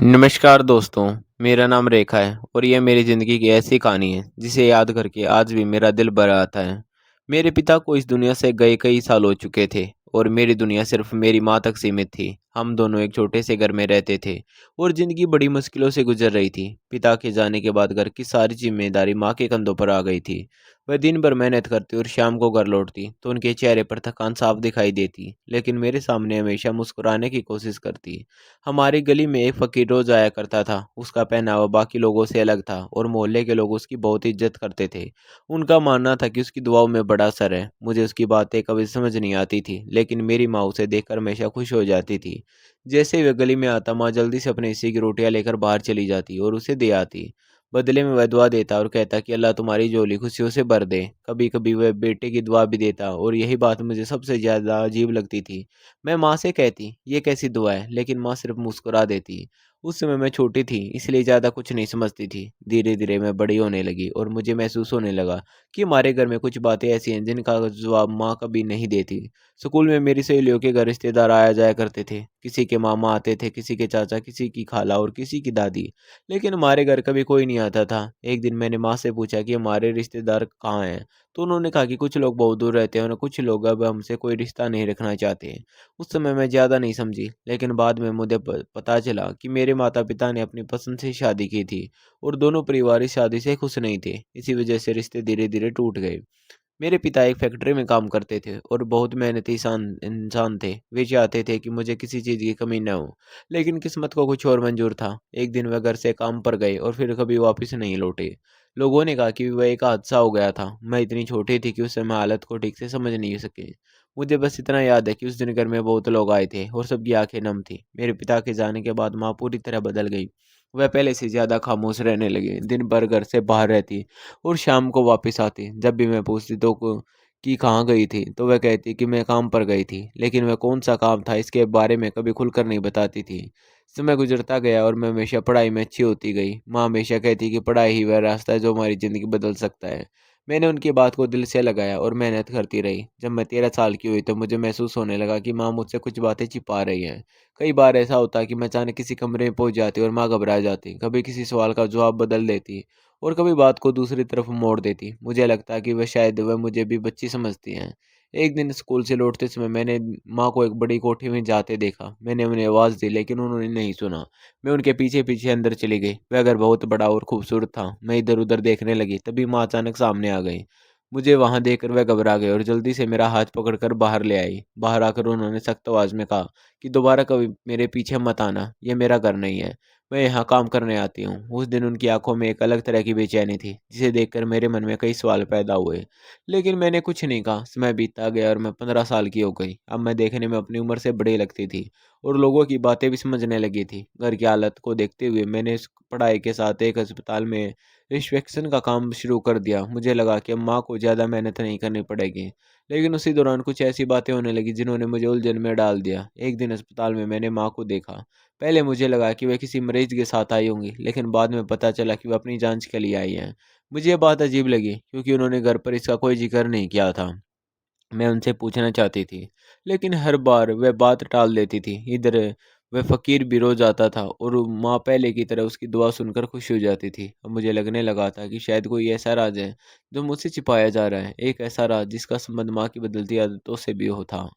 नमस्कार दोस्तों, मेरा नाम रेखा है और ये मेरी ज़िंदगी की ऐसी कहानी है जिसे याद करके आज भी मेरा दिल भर आता है। मेरे पिता को इस दुनिया से गए कई साल हो चुके थे और मेरी दुनिया सिर्फ मेरी माँ तक सीमित थी। हम दोनों एक छोटे से घर में रहते थे और ज़िंदगी बड़ी मुश्किलों से गुजर रही थी। पिता के जाने के बाद घर की सारी जिम्मेदारी माँ के कंधों पर आ गई थी। वह दिन भर मेहनत करती और शाम को घर लौटती तो उनके चेहरे पर थकान साफ दिखाई देती, लेकिन मेरे सामने हमेशा मुस्कुराने की कोशिश करती। हमारी गली में एक फ़कीर रोज़ आया करता था। उसका पहनावा बाकी लोगों से अलग था और मोहल्ले के लोग उसकी बहुत इज़्ज़त करते थे। उनका मानना था कि उसकी दुआओं में बड़ा असर है। मुझे उसकी बातें कभी समझ नहीं आती थी, लेकिन मेरी माँ उसे देखकर हमेशा खुश हो जाती थी। जैसे ही वह गली में आता, माँ जल्दी से अपने हिस्से की रोटियाँ लेकर बाहर चली जाती और उसे दे आती। बदले में वह दुआ देता और कहता कि अल्लाह तुम्हारी झोली खुशियों से भर दे। कभी-कभी वह बेटे की दुआ भी देता और यही बात मुझे सबसे ज़्यादा अजीब लगती थी। मैं माँ से कहती, "ये कैसी दुआ है?" लेकिन माँ सिर्फ़ मुस्कुरा देती। उस समय मैं छोटी थी, इसलिए ज़्यादा कुछ नहीं समझती थी। धीरे-धीरे मैं बड़ी होने लगी और मुझे महसूस होने लगा कि हमारे घर में कुछ बातें ऐसी हैं जिनका जवाब माँ कभी नहीं देती। स्कूल में मेरी सहेलियों के घर रिश्तेदार आया जाया करते थे। किसी के मामा आते थे, किसी के चाचा, किसी की खाला और किसी की दादी। लेकिन हमारे घर कभी कोई नहीं आता था। एक दिन मैंने माँ से पूछा कि हमारे रिश्तेदार कहाँ हैं? तो उन्होंने कहा कि कुछ लोग बहुत दूर रहते हैं और कुछ लोग अब हमसे कोई रिश्ता नहीं रखना चाहते। उस समय मैं ज़्यादा नहीं समझी, लेकिन बाद में मुझे पता चला कि मेरे माता-पिता ने अपनी पसंद से शादी की थी और दोनों परिवार इस शादी से खुश नहीं थे। इसी वजह से रिश्ते धीरे-धीरे टूट गए। मेरे पिता एक फैक्ट्री में काम करते थे और बहुत मेहनती इंसान थे। वे चाहते थे कि मुझे किसी चीज़ की कमी न हो, लेकिन किस्मत को कुछ और मंजूर था। एक दिन वह घर से काम पर गए और फिर कभी वापस नहीं लौटे। लोगों ने कहा कि वह एक हादसा हो गया था। मैं इतनी छोटी थी कि उस समय हालत को ठीक से समझ नहीं सके। मुझे बस इतना याद है कि उस दिन घर में बहुत लोग आए थे और सबकी आंखें नम थी। मेरे पिता के जाने के बाद माँ पूरी तरह बदल गई। वह पहले से ज़्यादा खामोश रहने लगी, दिन भर घर से बाहर रहती और शाम को वापस आती। जब भी मैं पूछती तो कि कहाँ गई थी, तो वह कहती कि मैं काम पर गई थी, लेकिन वह कौन-सा काम था इसके बारे में कभी खुलकर नहीं बताती थी। समय गुज़रता गया और मैं हमेशा पढ़ाई में अच्छी होती गई। माँ हमेशा कहती कि पढ़ाई ही वह रास्ता है जो हमारी ज़िंदगी बदल सकता है। मैंने उनकी बात को दिल से लगाया और मेहनत करती रही। जब मैं 13 साल की हुई तो मुझे महसूस होने लगा कि माँ मुझसे कुछ बातें छिपा रही हैं। कई बार ऐसा होता कि मैं अचानक किसी कमरे में पहुँच जाती और माँ घबरा जाती। कभी किसी सवाल का जवाब बदल देती और कभी बात को दूसरी तरफ मोड़ देती। मुझे लगता है कि वह मुझे भी बच्ची समझती हैं। एक दिन स्कूल से लौटते समय मैंने माँ को एक बड़ी कोठी में जाते देखा। मैंने उन्हें आवाज़ दी, लेकिन उन्होंने नहीं सुना। मैं उनके पीछे-पीछे अंदर चली गई। वह घर बहुत बड़ा और खूबसूरत था। मैं इधर-उधर देखने लगी, तभी माँ अचानक सामने आ गई। मुझे वहाँ देखकर वह घबरा गए और जल्दी से मेरा हाथ पकड़कर बाहर ले आई। बाहर आकर उन्होंने सख्त आवाज़ में कहा कि दोबारा कभी मेरे पीछे मत आना, ये मेरा घर नहीं है। मैं यहाँ काम करने आती हूँ। उस दिन उनकी आँखों में एक अलग तरह की बेचैनी थी, जिसे देखकर मेरे मन में कई सवाल पैदा हुए। लेकिन मैंने कुछ नहीं कहा। समय बीतता गया और मैं 15 साल की हो गई। अब मैं देखने में अपनी उम्र से बड़ी लगती थी और लोगों की बातें भी समझने लगी थी। घर की हालत को देखते हुए मैंने इस पढ़ाई के साथ एक अस्पताल में रिसेप्शन का काम शुरू कर दिया। मुझे लगा कि अब माँ को ज़्यादा मेहनत नहीं करनी पड़ेगी। लेकिन उसी दौरान कुछ ऐसी बातें होने लगी जिन्होंने मुझे उलझन में डाल दिया। एक दिन अस्पताल में मैंने माँ को देखा। पहले मुझे लगा कि वे किसी मरीज़ के साथ आई होंगी, लेकिन बाद में पता चला कि वे अपनी जाँच के लिए आई हैं। मुझे ये बात अजीब लगी क्योंकि उन्होंने घर पर इसका कोई ज़िक्र नहीं किया था। मैं उनसे पूछना चाहती थी, लेकिन हर बार वह बात टाल देती थी। इधर वह फ़कीर भी रोज़ आता था और माँ पहले की तरह उसकी दुआ सुनकर खुश हो जाती थी। अब मुझे लगने लगा था कि शायद कोई ऐसा राज है, जो मुझसे छिपाया जा रहा है। एक ऐसा राज जिसका संबंध माँ की बदलती आदतों से भी हो था।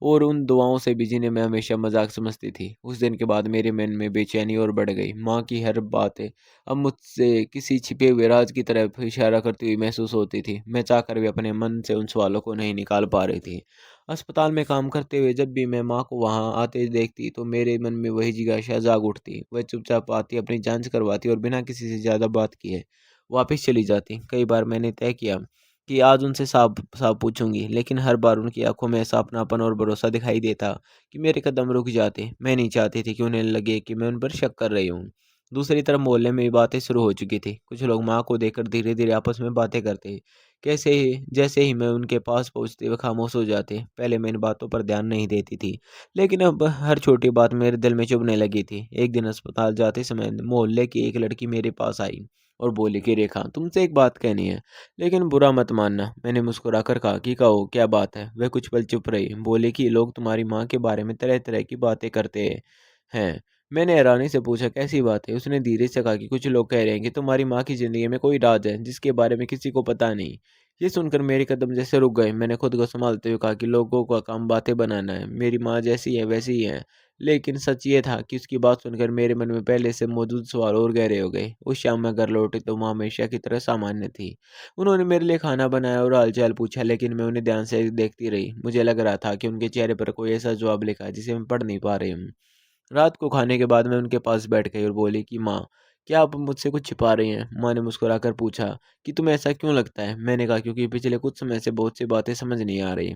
और उन दुआओं से भी जिन्हें मैं हमेशा मज़ाक समझती थी। उस दिन के बाद मेरे मन में बेचैनी और बढ़ गई। माँ की हर बात अब मुझसे किसी छिपे हुए राज की तरफ इशारा करती हुई महसूस होती थी। मैं चाहकर भी अपने मन से उन सवालों को नहीं निकाल पा रही थी। अस्पताल में काम करते हुए जब भी मैं माँ को वहाँ आते देखती तो मेरे मन में वही जिज्ञासा जाग उठती। वह चुपचाप आती, अपनी जाँच करवाती और बिना किसी से ज़्यादा बात किए वापस चली जाती। कई बार मैंने तय किया कि आज उनसे साफ-साफ पूछूँगी, लेकिन हर बार उनकी आँखों में ऐसा अपनापन और भरोसा दिखाई देता कि मेरे कदम रुक जाते। मैं नहीं चाहती थी कि उन्हें लगे कि मैं उन पर शक कर रही हूँ। दूसरी तरफ मोहल्ले में भी बातें शुरू हो चुकी थी। कुछ लोग माँ को देखकर धीरे-धीरे आपस में बातें करते। जैसे ही मैं उनके पास पहुँचती वे खामोश हो जाते। पहले मैं इन बातों पर ध्यान नहीं देती थी, लेकिन अब हर छोटी बात मेरे दिल में चुभने लगी थी। एक दिन अस्पताल जाते समय मोहल्ले की एक लड़की मेरे पास आई और बोली कि रेखा, तुमसे एक बात कहनी है। लेकिन बुरा मत मानना। मैंने मुस्कुराकर कहा कि कहो क्या बात है? वह कुछ पल चुप रही, बोली कि लोग तुम्हारी माँ के बारे में तरह-तरह की बातें करते हैं। मैंने हैरानी से पूछा, कैसी बात है? उसने धीरे से कहा कि कुछ लोग कह रहे हैं कि तुम्हारी माँ की ज़िंदगी में कोई राज है जिसके बारे में किसी को पता नहीं। ये सुनकर मेरे कदम जैसे रुक गए। मैंने खुद को संभालते हुए कहा कि लोगों का काम बातें बनाना है। मेरी माँ जैसी है वैसी ही है। लेकिन सच ये था कि उसकी बात सुनकर मेरे मन में पहले से मौजूद सवाल और गहरे हो गए। उस शाम मैं घर लौटी तो माँ हमेशा की तरह सामान्य थी। उन्होंने मेरे लिए खाना बनाया और हाल-चाल पूछा, लेकिन मैं उन्हें ध्यान से देखती रही। मुझे लग रहा था कि उनके चेहरे पर कोई ऐसा जवाब लिखा है जिसे मैं पढ़ नहीं पा रही हूँ। रात को खाने के बाद मैं उनके पास बैठ गई और बोली कि माँ, क्या आप मुझसे कुछ छिपा रही हैं? माँ ने मुस्कुराकर पूछा कि तुम्हें ऐसा क्यों लगता है? मैंने कहा, क्योंकि पिछले कुछ समय से बहुत सी बातें समझ नहीं आ रही।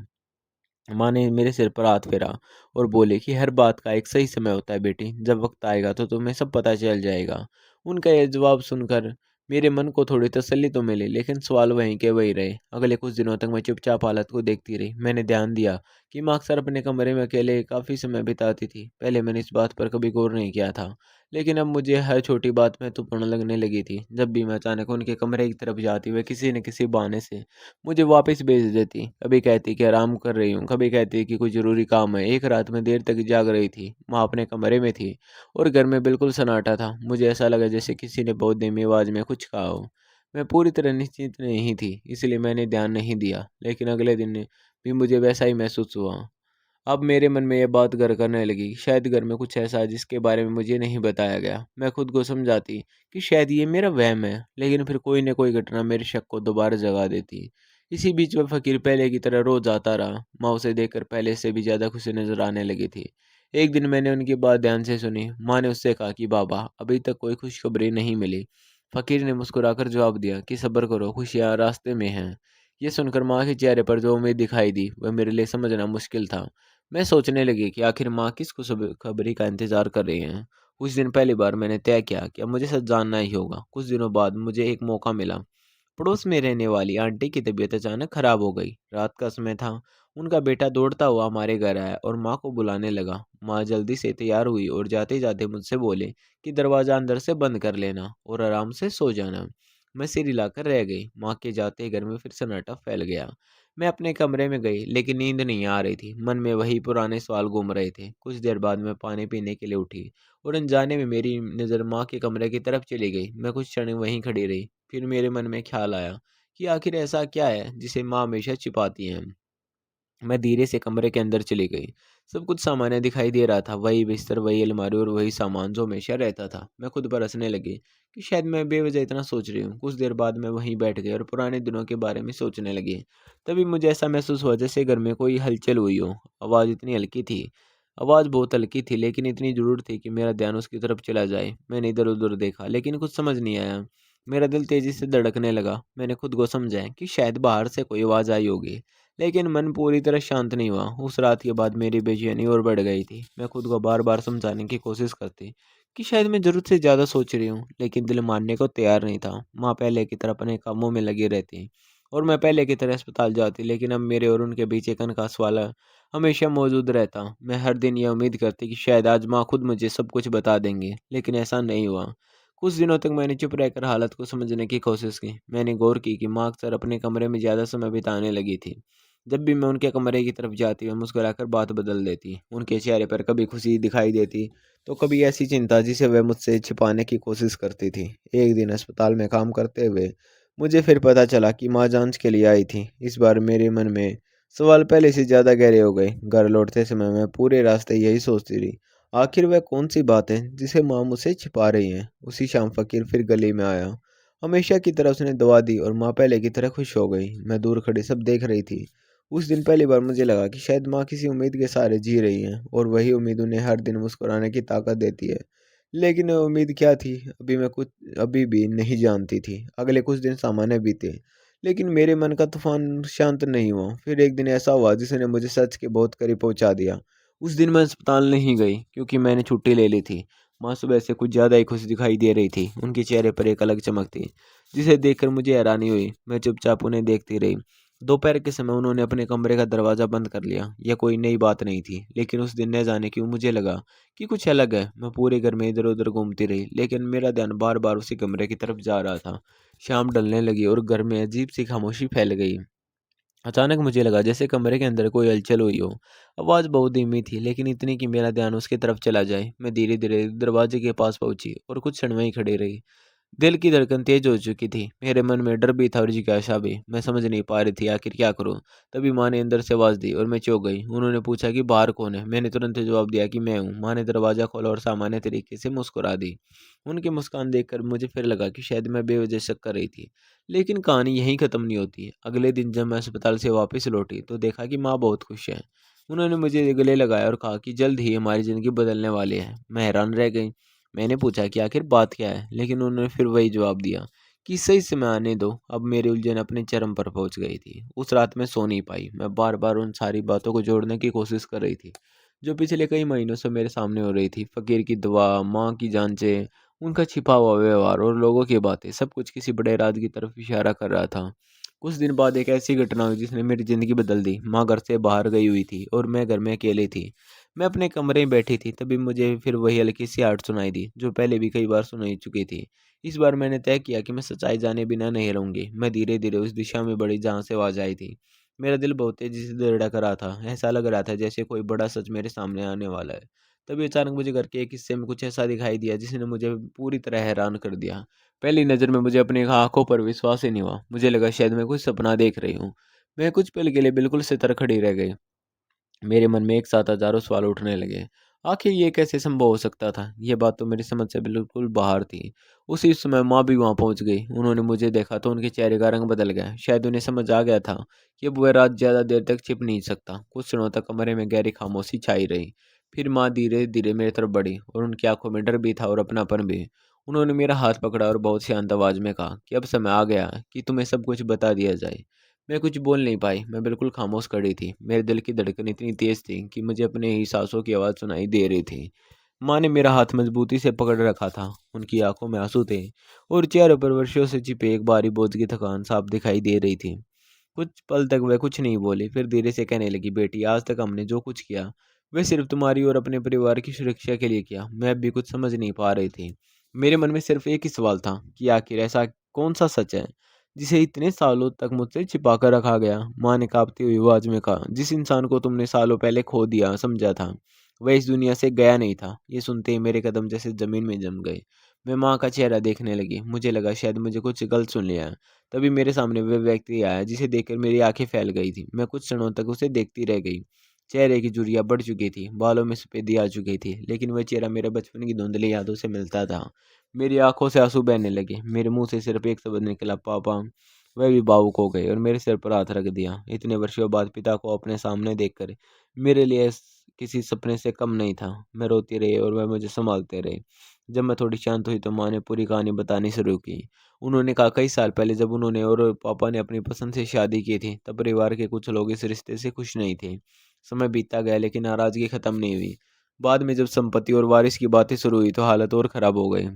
माँ ने मेरे सिर पर हाथ फेरा और बोले कि हर बात का एक सही समय होता है बेटी, जब वक्त आएगा तो तुम्हें सब पता चल जाएगा। उनका यह जवाब सुनकर मेरे मन को थोड़ी तसल्ली तो मिली, लेकिन सवाल वहीं के वही रहे। अगले कुछ दिनों तक मैं चुपचाप हालत को देखती रही। मैंने ध्यान दिया कि माँ अक्सर अपने कमरे में अकेले काफ़ी समय बिताती थी। पहले मैंने इस बात पर कभी गौर नहीं किया था, लेकिन अब मुझे हर छोटी बात महत्वपूर्ण लगने लगी थी। जब भी मैं अचानक उनके कमरे की तरफ जाती, वह किसी न किसी बहाने से मुझे वापस भेज देती। कभी कहती कि आराम कर रही हूँ, कभी कहती कि कोई ज़रूरी काम है। एक रात मैं देर तक जाग रही थी, माँ अपने कमरे में थी और घर में बिल्कुल सन्नाटा था। मुझे ऐसा लगा जैसे किसी ने बहुत धीमी आवाज़ में कुछ कहा हो। मैं पूरी तरह निश्चिंत नहीं थी, इसलिए मैंने ध्यान नहीं दिया, लेकिन अगले दिन भी मुझे वैसा ही महसूस हुआ। अब मेरे मन में ये बात घर करने लगी, शायद घर में कुछ ऐसा है जिसके बारे में मुझे नहीं बताया गया। मैं खुद को समझाती कि शायद ये मेरा वहम है, लेकिन फिर कोई न कोई घटना मेरे शक को दोबारा जगा देती। इसी बीच वह फकीर पहले की तरह रोज आता रहा। माँ उसे देखकर पहले से भी ज्यादा खुशी नजर आने लगी थी। एक दिन मैंने उनकी बात ध्यान से सुनी। माँ ने उससे कहा कि बाबा, अभी तक कोई खुशखबरी नहीं मिली। फकीर ने मुस्कुराकर जवाब दिया कि सब्र करो, खुशियाँ रास्ते में हैं। ये सुनकर माँ के चेहरे पर जो उम्मीद दिखाई दी, वह मेरे लिए समझना मुश्किल था। मैं सोचने लगी कि आखिर माँ किस खुशखबरी का इंतज़ार कर रही हैं। उस दिन पहली बार मैंने तय किया कि अब मुझे सच जानना ही होगा। कुछ दिनों बाद मुझे एक मौका मिला। पड़ोस में रहने वाली आंटी की तबीयत अचानक खराब हो गई। रात का समय था। उनका बेटा दौड़ता हुआ हमारे घर आया और माँ को बुलाने लगा। माँ जल्दी से तैयार हुई और जाते जाते मुझसे बोले कि दरवाज़ा अंदर से बंद कर लेना और आराम से सो जाना। मैं सिर हिलाकर रह गई। माँ के जाते ही घर में फिर सन्नाटा फैल गया। मैं अपने कमरे में गई, लेकिन नींद नहीं आ रही थी। मन में वही पुराने सवाल घूम रहे थे। कुछ देर बाद मैं पानी पीने के लिए उठी और अनजाने में मेरी नज़र माँ के कमरे की तरफ चली गई। मैं कुछ क्षण वहीं खड़ी रही। फिर मेरे मन में ख्याल आया कि आखिर ऐसा क्या है जिसे माँ हमेशा छिपाती हैं। मैं धीरे से कमरे के अंदर चली गई। सब कुछ सामान्य दिखाई दे रहा था, वही बिस्तर, वही अलमारी और वही सामान जो हमेशा रहता था। मैं खुद पर हंसने लगी कि शायद मैं बेवजह इतना सोच रही हूँ। कुछ देर बाद मैं वहीं बैठ गई और पुराने दिनों के बारे में सोचने लगी। तभी मुझे ऐसा महसूस हुआ जैसे घर में कोई हलचल हुई हो। आवाज़ इतनी हल्की थी, आवाज़ बहुत हल्की थी, लेकिन इतनी ज़रूर थी कि मेरा ध्यान उसकी तरफ चला जाए। मैंने इधर-उधर देखा, लेकिन कुछ समझ नहीं आया। मेरा दिल तेज़ी से धड़कने लगा। मैंने खुद को समझाया कि शायद बाहर से कोई आवाज़ आई होगी, लेकिन मन पूरी तरह शांत नहीं हुआ। उस रात के बाद मेरी बेचैनी और बढ़ गई थी। मैं खुद को बार-बार समझाने की कोशिश करती कि शायद मैं ज़रूरत से ज़्यादा सोच रही हूँ, लेकिन दिल मानने को तैयार नहीं था। माँ पहले की तरह अपने कामों में लगी रहती और मैं पहले की तरह अस्पताल जाती, लेकिन अब मेरे और उनके बीच एक अनखास वाला हमेशा मौजूद रहता। मैं हर दिन यह उम्मीद करती कि शायद आज माँ खुद मुझे सब कुछ बता देंगी, लेकिन ऐसा नहीं हुआ। कुछ दिनों तक मैंने चुप रहकर हालत को समझने की कोशिश की। मैंने गौर की कि माँ अक्सर अपने कमरे में ज़्यादा समय बिताने लगी थी। जब भी मैं उनके कमरे की तरफ जाती, वह मुस्कुराकर बात बदल देती। उनके चेहरे पर कभी खुशी दिखाई देती, तो कभी ऐसी चिंता जिसे वह मुझसे छिपाने की कोशिश करती थी। एक दिन अस्पताल में काम करते हुए मुझे फिर पता चला कि माँ जांच के लिए आई थी। इस बार मेरे मन में सवाल पहले से ज़्यादा गहरे हो गए। घर लौटते समय मैं पूरे रास्ते यही सोचती रही, आखिर वह कौन सी बात है जिसे माँ मुझसे छिपा रही हैं। उसी शाम फकीर फिर गली में आया। हमेशा की तरह उसने दवा दी और माँ पहले की तरह खुश हो गई। मैं दूर खड़ी सब देख रही थी। उस दिन पहली बार मुझे लगा कि शायद माँ किसी उम्मीद के सहारे जी रही हैं और वही उम्मीद उन्हें हर दिन मुस्कुराने की ताकत देती है। लेकिन वह उम्मीद क्या थी, अभी भी नहीं जानती थी। अगले कुछ दिन सामान्य बीते, लेकिन मेरे मन का तूफान शांत नहीं हुआ। फिर एक दिन ऐसा हुआ जिसने मुझे सच के बहुत करीब पहुंचा दिया। उस दिन मैं अस्पताल नहीं गई क्योंकि मैंने छुट्टी ले ली थी। माँ सुबह से कुछ ज़्यादा ही खुश दिखाई दे रही थी। उनके चेहरे पर एक अलग चमक थी जिसे देखकर मुझे हैरानी हुई। मैं चुपचाप उन्हें देखती रही। दोपहर के समय उन्होंने अपने कमरे का दरवाज़ा बंद कर लिया। यह कोई नई बात नहीं थी, लेकिन उस दिन न जाने क्यों मुझे लगा कि कुछ अलग है। मैं पूरे घर में इधर-उधर घूमती रही, लेकिन मेरा ध्यान बार-बार उसी कमरे की तरफ जा रहा था। शाम ढलने लगी और घर में अजीब सी खामोशी फैल गई। अचानक मुझे लगा जैसे कमरे के अंदर कोई हलचल हुई हो। आवाज़ बहुत धीमी थी, लेकिन इतनी कि मेरा ध्यान उसकी तरफ चला जाए। मैं धीरे-धीरे दरवाजे के पास पहुंची और कुछ क्षण वहीं खड़ी रही। दिल की धड़कन तेज हो चुकी थी। मेरे मन में डर भी था और जिज्ञासा भी। मैं समझ नहीं पा रही थी आखिर क्या करूं। तभी माँ ने अंदर से आवाज़ दी और मैं चौंक गई। उन्होंने पूछा कि बाहर कौन है। मैंने तुरंत जवाब दिया कि मैं हूँ। माँ ने दरवाज़ा खोला और सामान्य तरीके से मुस्कुरा दी। उनकी मुस्कान देखकर मुझे फिर लगा कि शायद मैं बेवजह शक कर रही थी। लेकिन कहानी यहीं ख़त्म नहीं होती। अगले दिन जब मैं अस्पताल से वापस लौटी तो देखा कि माँ बहुत खुश है। उन्होंने मुझे गले लगाया और कहा कि जल्द ही हमारी ज़िंदगी बदलने वाली है। मैं हैरान रह गई। मैंने पूछा कि आखिर बात क्या है, लेकिन उन्होंने फिर वही जवाब दिया कि सही समय आने दो। अब मेरी उलझन अपने चरम पर पहुंच गई थी। उस रात मैं सो नहीं पाई। मैं बार बार उन सारी बातों को जोड़ने की कोशिश कर रही थी जो पिछले कई महीनों से मेरे सामने हो रही थी। फकीर की दुआ, माँ की जांचें, उनका छिपा हुआ व्यवहार और लोगों की बातें, सब कुछ किसी बड़े राज की तरफ इशारा कर रहा था। कुछ दिन बाद एक ऐसी घटना हुई जिसने मेरी ज़िंदगी बदल दी। माँ घर से बाहर गई हुई थी और मैं घर में अकेली थी। मैं अपने कमरे में बैठी थी, तभी मुझे फिर वही हल्की-सी आहट सुनाई दी, जो पहले भी कई बार सुनाई चुकी थी। इस बार मैंने तय किया कि मैं सच्चाई जाने बिना नहीं रहूँगी। मैं धीरे-धीरे उस दिशा में बढ़ी जहाँ से आवाज़ आई थी। मेरा दिल बहुत तेज़ी से धड़क रहा था। ऐसा लग रहा था जैसे कोई बड़ा सच मेरे सामने आने वाला है। तभी अचानक मुझे घर के एक हिस्से में कुछ ऐसा दिखाई दिया जिसने मुझे पूरी तरह हैरान कर दिया। पहली नज़र में मुझे अपनी आँखों पर विश्वास ही नहीं हुआ। मुझे लगा शायद मैं कुछ सपना देख रही हूँ। मैं कुछ पल के लिए बिल्कुल सितर खड़ी रह गई। मेरे मन में एक साथ हज़ारों सवाल उठने लगे। आखिर ये कैसे संभव हो सकता था? ये बात तो मेरी समझ से बिल्कुल बाहर थी। उसी समय माँ भी वहाँ पहुँच गई। उन्होंने मुझे देखा तो उनके चेहरे का रंग बदल गया। शायद उन्हें समझ आ गया था कि अब वह रात ज़्यादा देर तक छिप नहीं सकता। कुछ क्षणों तक कमरे में गहरी खामोशी छाई रही। फिर माँ धीरे-धीरे मेरी तरफ बढ़ी और उनकी आँखों में डर भी था और अपनापन भी। उन्होंने मेरा हाथ पकड़ा और बहुत शांत आवाज़ में कहा कि अब समय आ गया है कि तुम्हें सब कुछ बता दिया जाए। मैं कुछ बोल नहीं पाई, मैं बिल्कुल खामोश खड़ी थी। मेरे दिल की धड़कन इतनी तेज़ थी कि मुझे अपने ही साँसों की आवाज़ सुनाई दे रही थी। माँ ने मेरा हाथ मज़बूती से पकड़ रखा था, उनकी आँखों में आँसू थे और चेहरे पर वर्षों से छिपे एक भारी बोझ की थकान साफ दिखाई दे रही थी। कुछ पल तक वह कुछ नहीं बोली, फिर धीरे से कहने लगी, बेटी आज तक हमने जो कुछ किया, वह सिर्फ़ तुम्हारी और अपने परिवार की सुरक्षा के लिए किया। मैं अब भी कुछ समझ नहीं पा रही थी। मेरे मन में सिर्फ़ एक ही सवाल था कि आखिर ऐसा कौन-सा सच है जिसे इतने सालों तक मुझसे छिपा कर रखा गया। माँ ने काँपती हुई आवाज़ में कहा, जिस इंसान को तुमने सालों पहले खो दिया समझा था, वह इस दुनिया से गया नहीं था। ये सुनते ही मेरे कदम जैसे ज़मीन में जम गए। मैं माँ का चेहरा देखने लगी। मुझे लगा शायद मुझे कुछ गलत सुन लिया है। तभी मेरे सामने वह व्यक्ति आया जिसे देखकर मेरी आँखें फैल गई थी। मैं कुछ क्षणों तक उसे देखती रह गई। चेहरे की झुर्रियाँ बढ़ चुकी थी, बालों में सफ़ेदी आ चुकी थी, लेकिन वह चेहरा मेरे बचपन की धुंधली यादों से मिलता था। मेरी आँखों से आँसू बहने लगे। मेरे मुँह से सिर्फ़ एक शब्द निकला, पापा। वह भी भावुक हो गए और मेरे सिर पर हाथ रख दिया। इतने वर्षों बाद पिता को अपने सामने देखकर मेरे लिए किसी सपने से कम नहीं था। मैं रोती रही और वह मुझे सँभालते रहे। जब मैं थोड़ी शांत हुई तो माँ ने पूरी कहानी बतानी शुरू की। उन्होंने कहा कई साल पहले जब उन्होंने और पापा ने अपनी पसंद से शादी की थी, तब परिवार के कुछ लोग इस रिश्ते से खुश नहीं थे। समय बीतता गया लेकिन नाराज़गी ख़त्म नहीं हुई। बाद में जब संपत्ति और वारिस की बातें शुरू हुई तो हालत और ख़राब हो गई।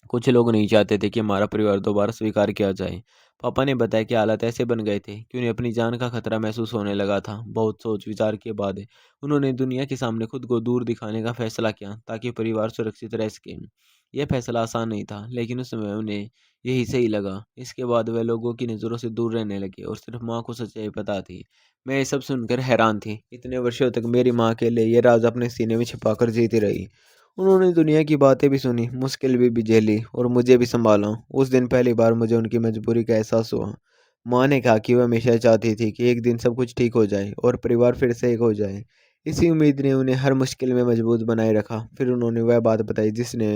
कुछ लोग नहीं चाहते थे कि हमारा परिवार दोबारा स्वीकार किया जाए। पापा ने बताया कि हालात ऐसे बन गए थे कि उन्हें अपनी जान का खतरा महसूस होने लगा था। बहुत सोच विचार के बाद उन्होंने दुनिया के सामने खुद को दूर दिखाने का फैसला किया ताकि परिवार सुरक्षित रह सके। यह फैसला आसान नहीं था, लेकिन उस समय उन्हें यही सही लगा। इसके बाद वे लोगों की नज़रों से दूर रहने लगे और सिर्फ माँ को सच्चाई पता थी। मैं ये सब सुनकर हैरान थी। इतने वर्षों तक मेरी माँ के लिए ये राज अपने सीने में छिपाकर जीती रही। उन्होंने दुनिया की बातें भी सुनी, मुश्किल भी झेली और मुझे भी सँभाला। उस दिन पहली बार मुझे उनकी मजबूरी का एहसास हुआ। माँ ने कहा कि वह हमेशा चाहती थी कि एक दिन सब कुछ ठीक हो जाए और परिवार फिर से एक हो जाए। इसी उम्मीद ने उन्हें हर मुश्किल में मजबूत बनाए रखा। फिर उन्होंने वह बात बताई जिसने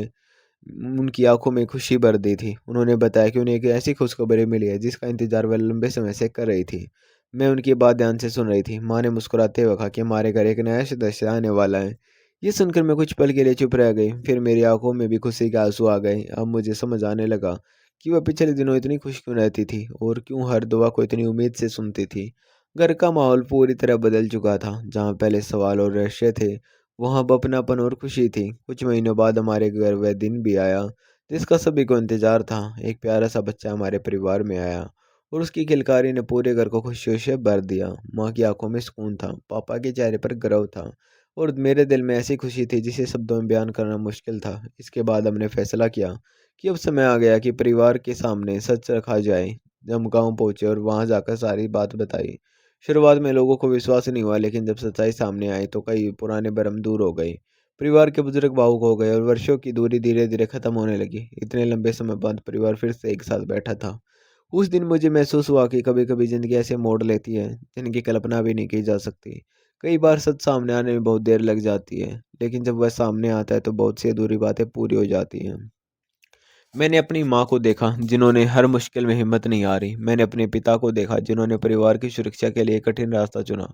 उनकी आँखों में खुशी भर दी थी। उन्होंने बताया कि उन्हें एक ऐसी खुशखबरी मिली है जिसका इंतज़ार वह लंबे समय से कर रही थी। मैं उनकी बात ध्यान से सुन रही थी। माँ ने मुस्कुराते हुए कहा कि हमारे घर एक नया सदस्य आने वाला है। ये सुनकर मैं कुछ पल के लिए चुप रह गई। फिर मेरी आंखों में भी खुशी के आंसू आ गए। अब मुझे समझ आने लगा कि वह पिछले दिनों इतनी खुश क्यों रहती थी और क्यों हर दुआ को इतनी उम्मीद से सुनती थी। घर का माहौल पूरी तरह बदल चुका था। जहाँ पहले सवाल और रहस्य थे, वहाँ अब अपनापन और खुशी थी। कुछ महीनों बाद हमारे घर वह दिन भी आया जिसका सभी को इंतजार था। एक प्यारा सा बच्चा हमारे परिवार में आया और उसकी किलकारी ने पूरे घर को खुशियों से भर दिया। माँ की आंखों में सुकून था, पापा के चेहरे पर गर्व था और मेरे दिल में ऐसी खुशी थी जिसे शब्दों में बयान करना मुश्किल था। इसके बाद हमने फैसला किया कि अब समय आ गया कि परिवार के सामने सच रखा जाए। हम गाँव पहुँचे और वहाँ जाकर सारी बात बताई। शुरुआत में लोगों को विश्वास नहीं हुआ, लेकिन जब सच्चाई सामने आई तो कई पुराने भ्रम दूर हो गए। परिवार के बुजुर्ग भावुक हो गए और वर्षों की दूरी धीरे-धीरे खत्म होने लगी। इतने लंबे समय बाद परिवार फिर से एक साथ बैठा था। उस दिन मुझे महसूस हुआ कि कभी-कभी ज़िंदगी ऐसे मोड़ लेती है, जिनकी कल्पना भी नहीं की जा सकती। कई बार सच सामने आने में बहुत देर लग जाती है, लेकिन जब वह सामने आता है तो बहुत सी अधूरी बातें पूरी हो जाती हैं। मैंने अपनी माँ को देखा, जिन्होंने हर मुश्किल में हिम्मत नहीं हारी। मैंने अपने पिता को देखा, जिन्होंने परिवार की सुरक्षा के लिए कठिन रास्ता चुना।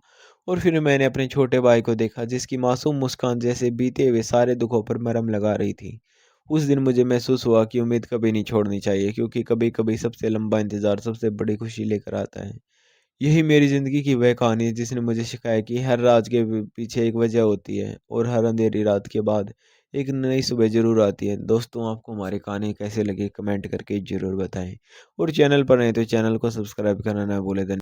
और फिर मैंने अपने छोटे भाई को देखा, जिसकी मासूम मुस्कान जैसे बीते हुए सारे दुखों पर मरहम लगा रही थी। उस दिन मुझे महसूस हुआ कि उम्मीद कभी नहीं छोड़नी चाहिए, क्योंकि कभी-कभी सबसे लंबा इंतज़ार सबसे बड़ी खुशी लेकर आता है। यही मेरी ज़िंदगी की वह कहानी है जिसने मुझे सिखाया कि हर राज के पीछे एक वजह होती है और हर अंधेरी रात के बाद एक नई सुबह ज़रूर आती है। दोस्तों, आपको हमारी कहानी कैसे लगी कमेंट करके ज़रूर बताएं, और चैनल पर नए तो चैनल को सब्सक्राइब करना ना भूलें।